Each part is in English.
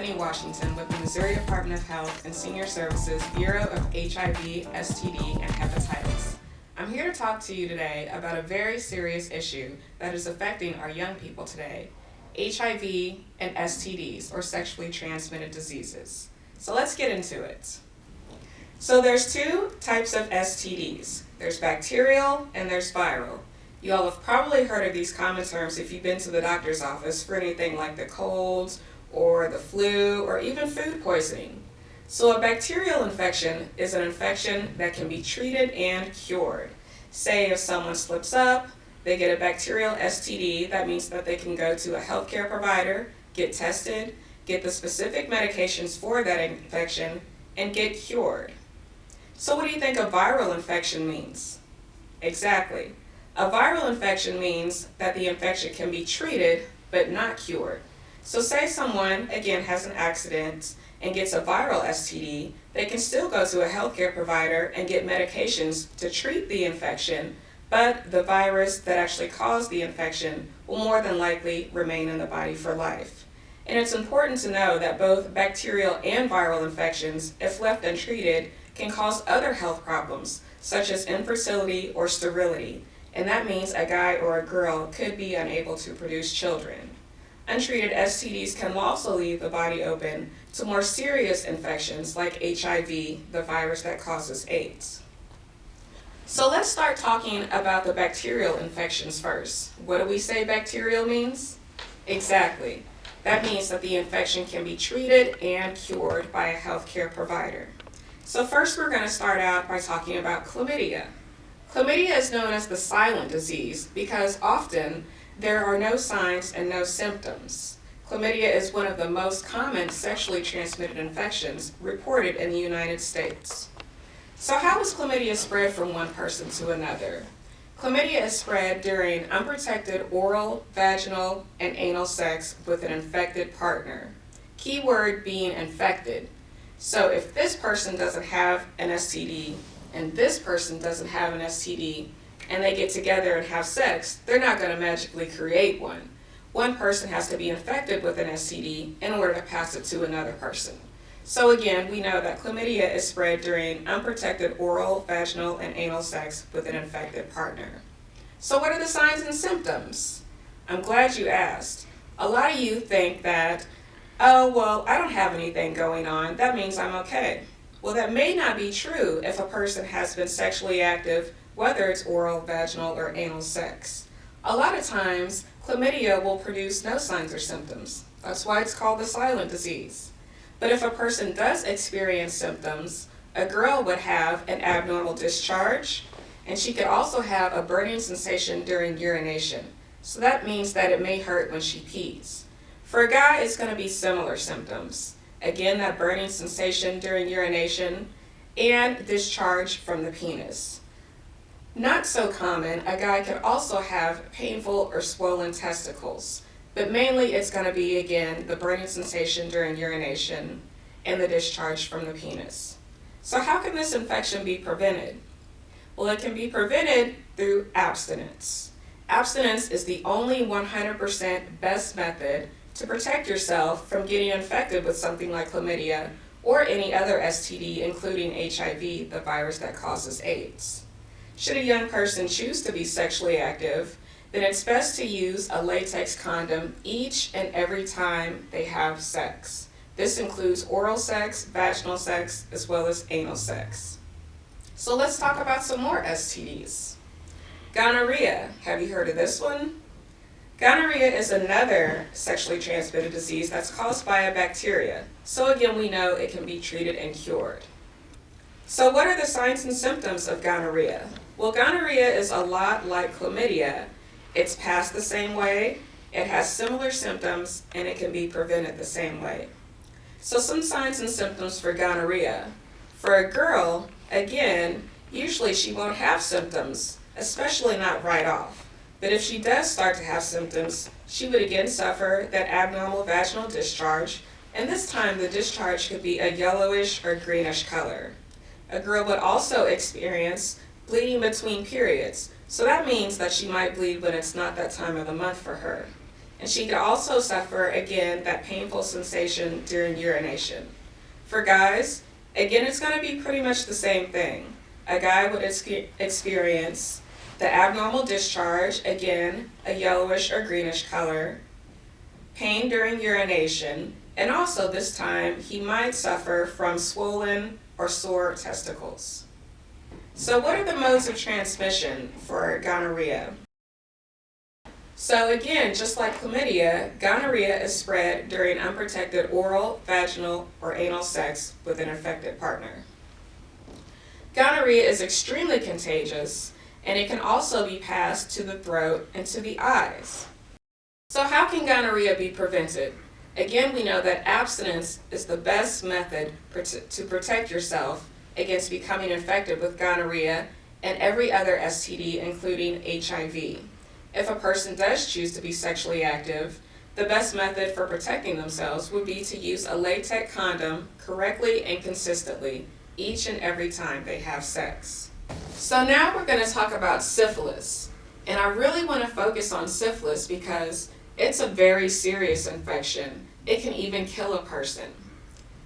Stephanie Washington with the Missouri Department of Health and Senior Services Bureau of HIV, STD, and Hepatitis. I'm here to talk to you today about a very serious issue that is affecting our young people today, HIV and STDs, or sexually transmitted diseases. So let's get into it. So there's two types of STDs. There's bacterial and there's viral. You all have probably heard of these common terms if you've been to the doctor's office for anything like the colds or the flu or even food poisoning. So a bacterial infection is an infection that can be treated and cured. Say if someone slips up, they get a bacterial STD, that means that they can go to a healthcare provider, get tested, get the specific medications for that infection, and get cured. So what do you think a viral infection means? Exactly. A viral infection means that the infection can be treated but not cured. So say someone, again, has an accident and gets a viral STD, they can still go to a healthcare provider and get medications to treat the infection, but the virus that actually caused the infection will more than likely remain in the body for life. And it's important to know that both bacterial and viral infections, if left untreated, can cause other health problems, such as infertility or sterility. And that means a guy or a girl could be unable to produce children. Untreated STDs can also leave the body open to more serious infections like HIV, the virus that causes AIDS. So let's start talking about the bacterial infections first. What do we say bacterial means? Exactly. That means that the infection can be treated and cured by a healthcare provider. So first we're going to start out by talking about chlamydia. Chlamydia is known as the silent disease because often there are no signs and no symptoms. Chlamydia is one of the most common sexually transmitted infections reported in the United States. So how is chlamydia spread from one person to another? Chlamydia is spread during unprotected oral, vaginal, and anal sex with an infected partner. Key word being infected. So if this person doesn't have an STD, and this person doesn't have an STD, and they get together and have sex, they're not going to magically create one. One person has to be infected with an STD in order to pass it to another person. So again, we know that chlamydia is spread during unprotected oral, vaginal, and anal sex with an infected partner. So what are the signs and symptoms? I'm glad you asked. A lot of you think that, oh, well, I don't have anything going on, that means I'm okay. Well, that may not be true if a person has been sexually active, whether it's oral, vaginal, or anal sex. A lot of times, chlamydia will produce no signs or symptoms. That's why it's called the silent disease. But if a person does experience symptoms, a girl would have an abnormal discharge, and she could also have a burning sensation during urination. So that means that it may hurt when she pees. For a guy, it's going to be similar symptoms. Again, that burning sensation during urination and discharge from the penis. Not so common, a guy could also have painful or swollen testicles, but mainly it's going to be, again, the burning sensation during urination and the discharge from the penis. So how can this infection be prevented? Well, it can be prevented through abstinence. Abstinence is the only 100% best method to protect yourself from getting infected with something like chlamydia or any other STD, including HIV, the virus that causes AIDS. Should a young person choose to be sexually active, then it's best to use a latex condom each and every time they have sex. This includes oral sex, vaginal sex, as well as anal sex. So let's talk about some more STDs. Gonorrhea, have you heard of this one? Gonorrhea is another sexually transmitted disease that's caused by a bacteria. So again, we know it can be treated and cured. So what are the signs and symptoms of gonorrhea? Well, gonorrhea is a lot like chlamydia. It's passed the same way, it has similar symptoms, and it can be prevented the same way. So some signs and symptoms for gonorrhea. For a girl, again, usually she won't have symptoms, especially not right off. But if she does start to have symptoms, she would again suffer that abnormal vaginal discharge, and this time the discharge could be a yellowish or greenish color. A girl would also experience bleeding between periods, so that means that she might bleed when it's not that time of the month for her. And she could also suffer, again, that painful sensation during urination. For guys, again, it's going to be pretty much the same thing. A guy would experience the abnormal discharge, again, a yellowish or greenish color, pain during urination, and also this time he might suffer from swollen or sore testicles. So what are the modes of transmission for gonorrhea? So again, just like chlamydia, gonorrhea is spread during unprotected oral, vaginal, or anal sex with an infected partner. Gonorrhea is extremely contagious, and it can also be passed to the throat and to the eyes. So how can gonorrhea be prevented? Again, we know that abstinence is the best method to protect yourself against becoming infected with gonorrhea and every other STD, including HIV. If a person does choose to be sexually active, the best method for protecting themselves would be to use a latex condom correctly and consistently each and every time they have sex. So now we're going to talk about syphilis. And I really want to focus on syphilis because it's a very serious infection. It can even kill a person.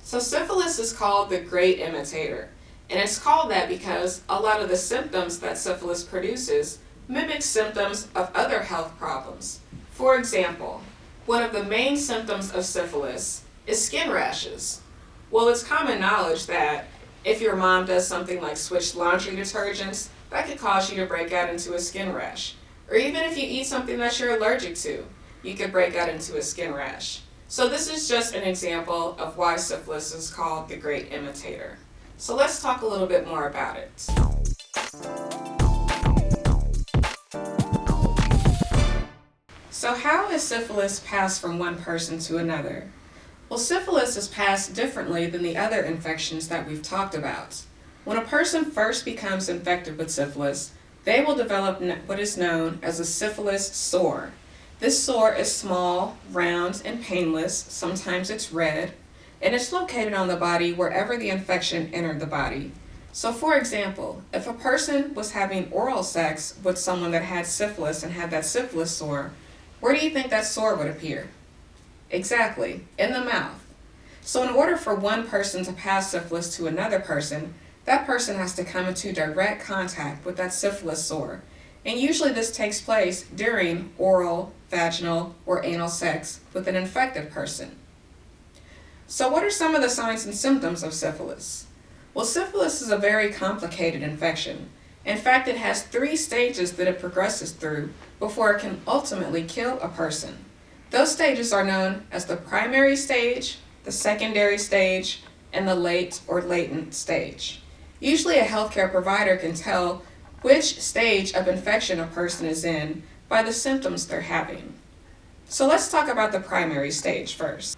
So syphilis is called the great imitator. And it's called that because a lot of the symptoms that syphilis produces mimic symptoms of other health problems. For example, one of the main symptoms of syphilis is skin rashes. Well, it's common knowledge that if your mom does something like switch laundry detergents, that could cause you to break out into a skin rash. Or even if you eat something that you're allergic to, you could break out into a skin rash. So this is just an example of why syphilis is called the great imitator. So let's talk a little bit more about it. So how is syphilis passed from one person to another? Well, syphilis is passed differently than the other infections that we've talked about. When a person first becomes infected with syphilis, they will develop what is known as a syphilis sore. This sore is small, round, and painless. Sometimes it's red, and it's located on the body wherever the infection entered the body. So for example, if a person was having oral sex with someone that had syphilis and had that syphilis sore, where do you think that sore would appear? Exactly, in the mouth. So in order for one person to pass syphilis to another person, that person has to come into direct contact with that syphilis sore. And usually this takes place during oral, vaginal, or anal sex with an infected person. So what are some of the signs and symptoms of syphilis? Well, syphilis is a very complicated infection. In fact, it has 3 stages that it progresses through before it can ultimately kill a person. Those stages are known as the primary stage, the secondary stage, and the late or latent stage. Usually a healthcare provider can tell which stage of infection a person is in by the symptoms they're having. So let's talk about the primary stage first.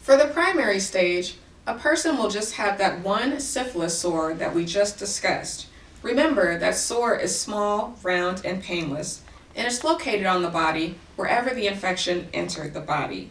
For the primary stage, a person will just have that one syphilis sore that we just discussed. Remember, that sore is small, round, and painless, and it's located on the body wherever the infection entered the body.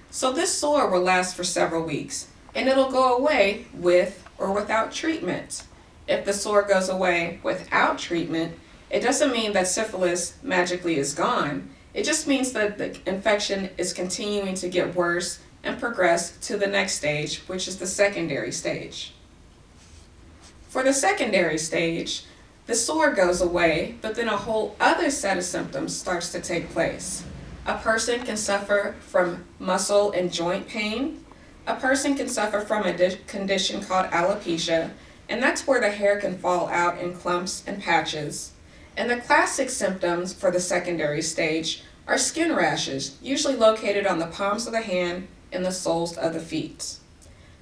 So this sore will last for several weeks, and it'll go away with or without treatment. If the sore goes away without treatment, it doesn't mean that syphilis magically is gone. It just means that the infection is continuing to get worse and progress to the next stage, which is the secondary stage. For the secondary stage, the sore goes away, but then a whole other set of symptoms starts to take place. A person can suffer from muscle and joint pain. A person can suffer from a condition called alopecia, and that's where the hair can fall out in clumps and patches. And the classic symptoms for the secondary stage are skin rashes, usually located on the palms of the hand and the soles of the feet.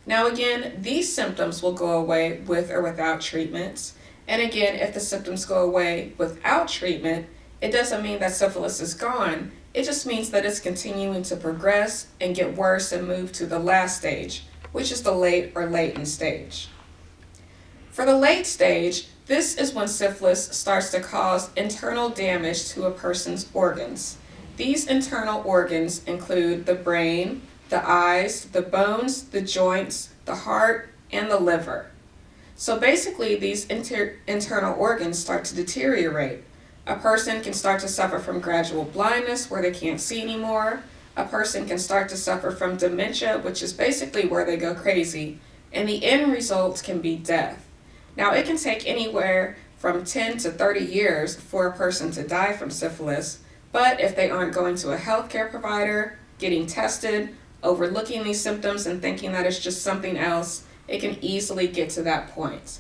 Now again, these symptoms will go away with or without treatment. And again, if the symptoms go away without treatment, it doesn't mean that syphilis is gone. It just means that it's continuing to progress and get worse and move to the last stage, which is the late or latent stage. For the late stage, this is when syphilis starts to cause internal damage to a person's organs. These internal organs include the brain, the eyes, the bones, the joints, the heart, and the liver. So basically, these internal organs start to deteriorate. A person can start to suffer from gradual blindness where they can't see anymore. A person can start to suffer from dementia, which is basically where they go crazy. And the end result can be death. Now, it can take anywhere from 10 to 30 years for a person to die from syphilis, but if they aren't going to a healthcare provider, getting tested, overlooking these symptoms and thinking that it's just something else, it can easily get to that point.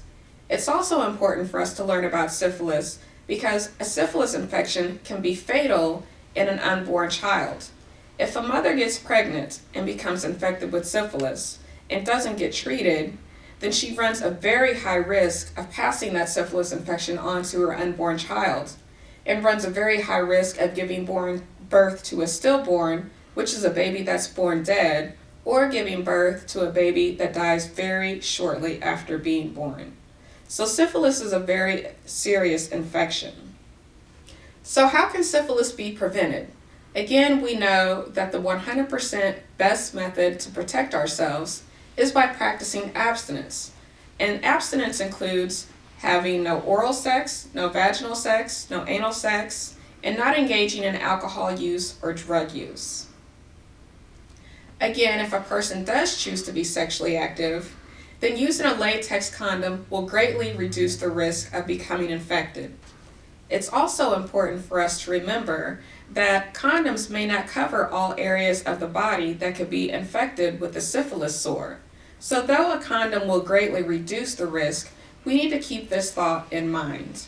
It's also important for us to learn about syphilis because a syphilis infection can be fatal in an unborn child. If a mother gets pregnant and becomes infected with syphilis and doesn't get treated, then she runs a very high risk of passing that syphilis infection on to her unborn child and runs a very high risk of giving birth to a stillborn, which is a baby that's born dead, or giving birth to a baby that dies very shortly after being born. So syphilis is a very serious infection. So how can syphilis be prevented? Again, we know that the 100% best method to protect ourselves is by practicing abstinence. And abstinence includes having no oral sex, no vaginal sex, no anal sex, and not engaging in alcohol use or drug use. Again, if a person does choose to be sexually active, then using a latex condom will greatly reduce the risk of becoming infected. It's also important for us to remember that condoms may not cover all areas of the body that could be infected with the syphilis sore. So though a condom will greatly reduce the risk, we need to keep this thought in mind.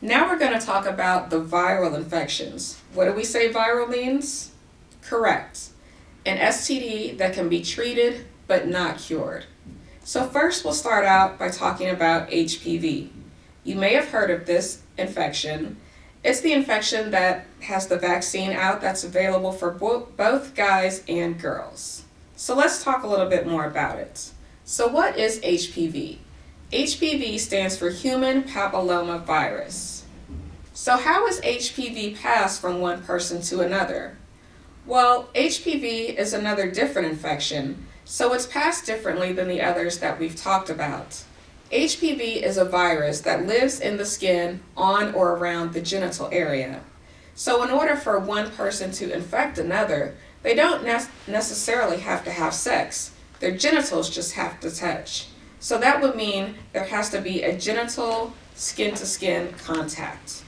Now we're going to talk about the viral infections. What do we say viral means? Correct. An STD that can be treated but not cured. So first we'll start out by talking about HPV. You may have heard of this infection. It's the infection that has the vaccine out that's available for both guys and girls. So let's talk a little bit more about it. So what is HPV? HPV stands for human papilloma virus. So how is HPV passed from one person to another? Well, HPV is another different infection, so it's passed differently than the others that we've talked about. HPV is a virus that lives in the skin on or around the genital area. So in order for one person to infect another, they don't necessarily have to have sex. Their genitals just have to touch. So that would mean there has to be a genital skin-to-skin contact.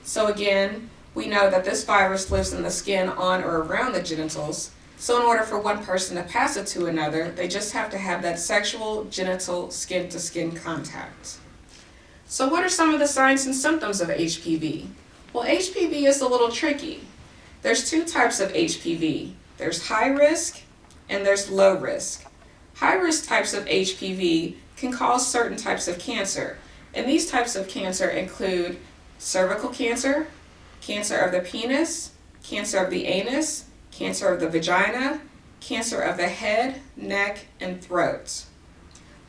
So again, we know that this virus lives in the skin on or around the genitals. So in order for one person to pass it to another, they just have to have that sexual genital skin-to-skin contact. So what are some of the signs and symptoms of HPV? Well, HPV is a little tricky. There's two types of HPV. There's high risk and there's low risk. High risk types of HPV can cause certain types of cancer. And these types of cancer include cervical cancer, cancer of the penis, cancer of the anus, cancer of the vagina, cancer of the head, neck, and throat.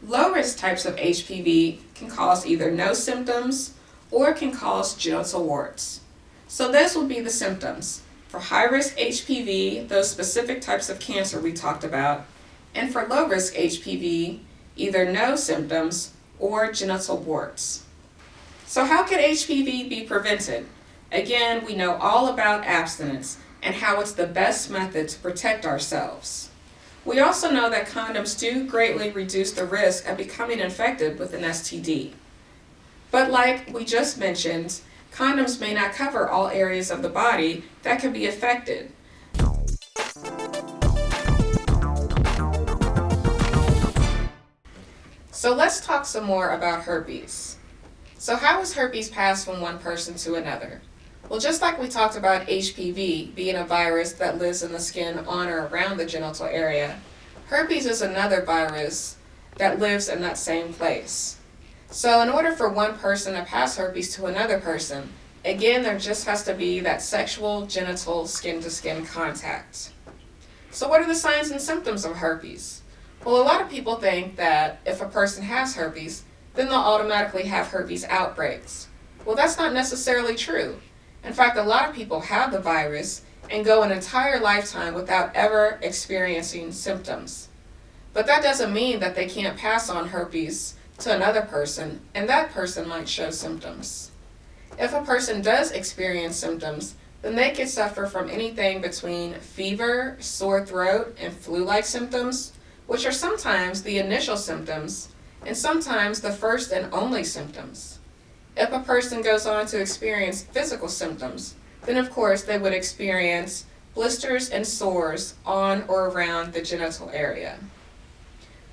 Low-risk types of HPV can cause either no symptoms or can cause genital warts. So those will be the symptoms. For high-risk HPV, those specific types of cancer we talked about, and for low-risk HPV, either no symptoms or genital warts. So how can HPV be prevented? Again, we know all about abstinence and how it's the best method to protect ourselves. We also know that condoms do greatly reduce the risk of becoming infected with an STD. But like we just mentioned, condoms may not cover all areas of the body that can be affected. So let's talk some more about herpes. So how is herpes passed from one person to another? Well, just like we talked about HPV being a virus that lives in the skin on or around the genital area, herpes is another virus that lives in that same place. So in order for one person to pass herpes to another person, again, there just has to be that sexual genital skin-to-skin contact. So what are the signs and symptoms of herpes? Well, a lot of people think that if a person has herpes, then they'll automatically have herpes outbreaks. Well, that's not necessarily true. In fact, a lot of people have the virus and go an entire lifetime without ever experiencing symptoms. But that doesn't mean that they can't pass on herpes to another person, and that person might show symptoms. If a person does experience symptoms, then they could suffer from anything between fever, sore throat, and flu-like symptoms, which are sometimes the initial symptoms, and sometimes the first and only symptoms. If a person goes on to experience physical symptoms, then of course they would experience blisters and sores on or around the genital area.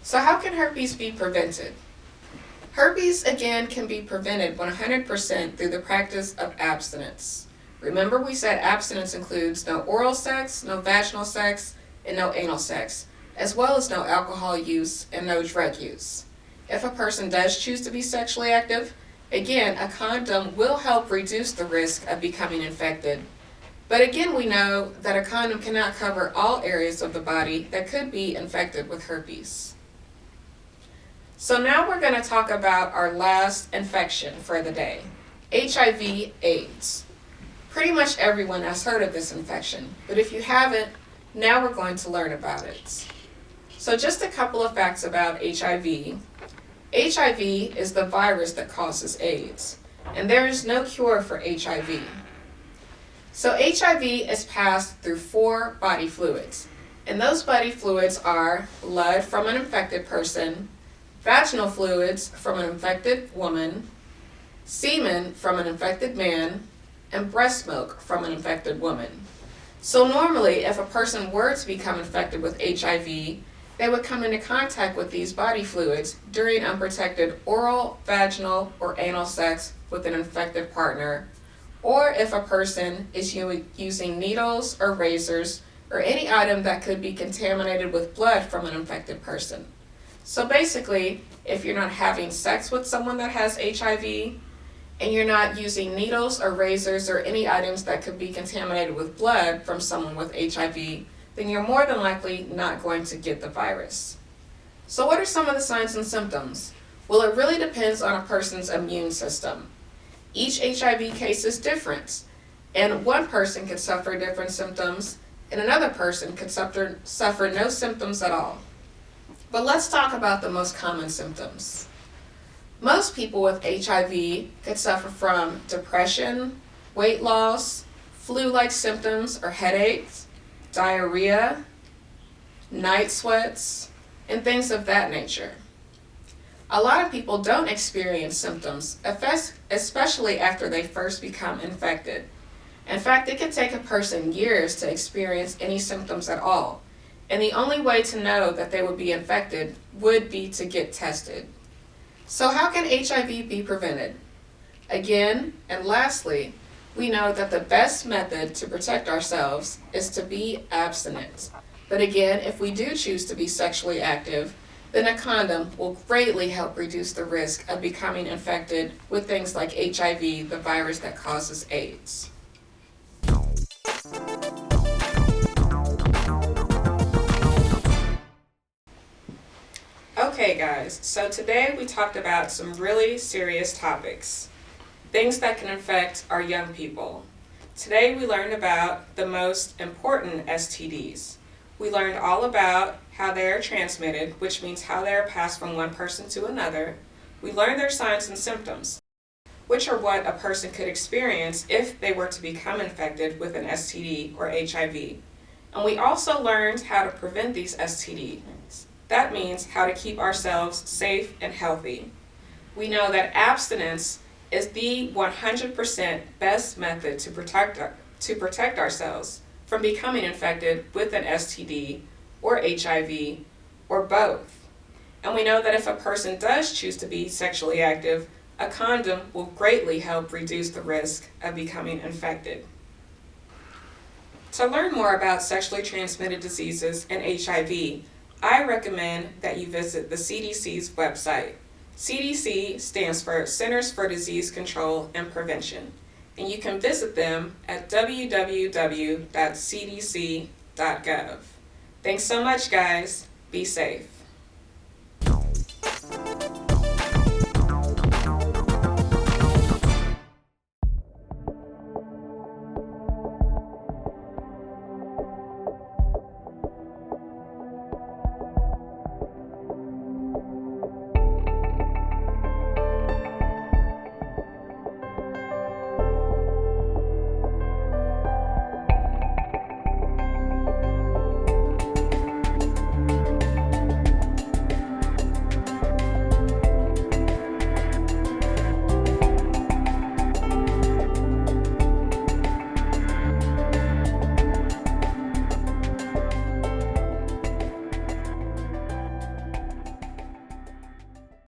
So how can herpes be prevented? Herpes, again, can be prevented 100% through the practice of abstinence. Remember, we said abstinence includes no oral sex, no vaginal sex, and no anal sex, as well as no alcohol use and no drug use. If a person does choose to be sexually active, again, a condom will help reduce the risk of becoming infected. But again, we know that a condom cannot cover all areas of the body that could be infected with herpes. So now we're going to talk about our last infection for the day, HIV/AIDS. Pretty much everyone has heard of this infection, but if you haven't, now we're going to learn about it. So just a couple of facts about HIV. HIV is the virus that causes AIDS, and there is no cure for HIV. So HIV is passed through 4 body fluids, and those body fluids are blood from an infected person, vaginal fluids from an infected woman, semen from an infected man, and breast milk from an infected woman. So normally, if a person were to become infected with HIV, they would come into contact with these body fluids during unprotected oral, vaginal, or anal sex with an infected partner, or if a person is using needles or razors or any item that could be contaminated with blood from an infected person. So basically, if you're not having sex with someone that has HIV, and you're not using needles or razors or any items that could be contaminated with blood from someone with HIV, then you're more than likely not going to get the virus. So what are some of the signs and symptoms? Well, it really depends on a person's immune system. Each HIV case is different, and one person could suffer different symptoms, and another person could suffer no symptoms at all. But let's talk about the most common symptoms. Most people with HIV could suffer from depression, weight loss, flu-like symptoms or headaches, diarrhea, night sweats, and things of that nature. A lot of people don't experience symptoms, especially after they first become infected. In fact, it can take a person years to experience any symptoms at all, and the only way to know that they would be infected would be to get tested. So how can HIV be prevented? Again, and lastly, we know that the best method to protect ourselves is to be abstinent. But again, if we do choose to be sexually active, then a condom will greatly help reduce the risk of becoming infected with things like HIV, the virus that causes AIDS. Okay guys, so today we talked about some really serious topics, things that can affect our young people. Today we learned about the most important STDs. We learned all about how they are transmitted, which means how they are passed from one person to another. We learned their signs and symptoms, which are what a person could experience if they were to become infected with an STD or HIV. And we also learned how to prevent these STDs. That means how to keep ourselves safe and healthy. We know that abstinence is the 100% best method to protect ourselves from becoming infected with an STD or HIV or both. And we know that if a person does choose to be sexually active, a condom will greatly help reduce the risk of becoming infected. To learn more about sexually transmitted diseases and HIV, I recommend that you visit the CDC's website. CDC stands for Centers for Disease Control and Prevention, and you can visit them at www.cdc.gov. Thanks so much, guys. Be safe.